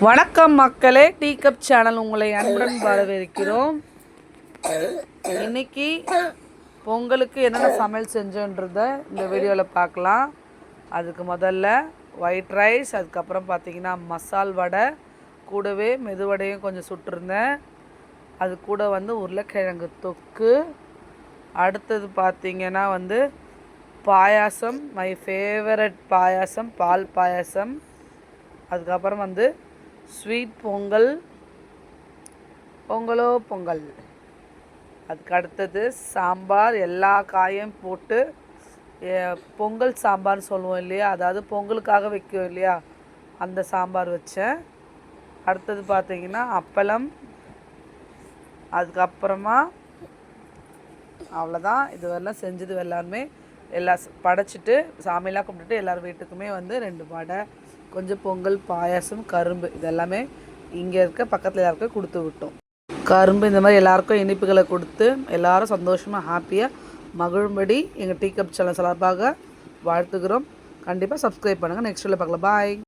வணக்கம் மக்களே, tea cup channel உங்களை அன்புடன் வரவேற்கிறோம். இன்னைக்கு பொங்கலுக்கு என்னென்ன சமையல் செஞ்சோன்றத இந்த வீடியோவில் பார்க்கலாம். அதுக்கு முதல்ல ஒயிட் ரைஸ், அதுக்கப்புறம் பார்த்திங்கன்னா மசால் வடை, கூடவே மெதுவடையும் கொஞ்சம் சுட்டிருந்தேன். அது கூட உருளைக்கிழங்கு தொக்கு. அடுத்தது பார்த்திங்கன்னா பாயாசம், மை ஃபேவரட் பாயாசம், பால் பாயாசம். அதுக்கப்புறம் ஸ்வீட் பொங்கல், பொங்கலோ பொங்கல். அதுக்கு அடுத்தது சாம்பார், எல்லா காயும் போட்டு பொங்கல் சாம்பார்னு சொல்லுவோம் இல்லையா, அதாவது பொங்கலுக்காக வைக்கும் இல்லையா, அந்த சாம்பார் வச்சேன். அடுத்தது பார்த்திங்கன்னா அப்பளம். அதுக்கப்புறமா அவ்வளோதான். இதுவெல்லாம் செஞ்சது எல்லாருமே படைச்சிட்டு சாமியெல்லாம் கும்பிட்டுட்டு எல்லோரும் வீட்டுக்குமே 2 வடை, கொஞ்சம் பொங்கல், பாயாசம், கரும்பு, இதெல்லாமே இங்கே இருக்க பக்கத்தில் எல்லாருக்கும் கொடுத்து விட்டோம். கரும்பு இந்த மாதிரி எல்லாருக்கும் இனிப்புகளை கொடுத்து எல்லோரும் சந்தோஷமாக ஹாப்பியாக மகிழும்படி எங்கள் டீ கப் சேனல் சார்பாக வாழ்த்துக்கிறோம். கண்டிப்பாக சப்ஸ்கிரைப் பண்ணுங்கள். நெக்ஸ்ட் வீடியோவில் பார்க்கலாம். பாய்.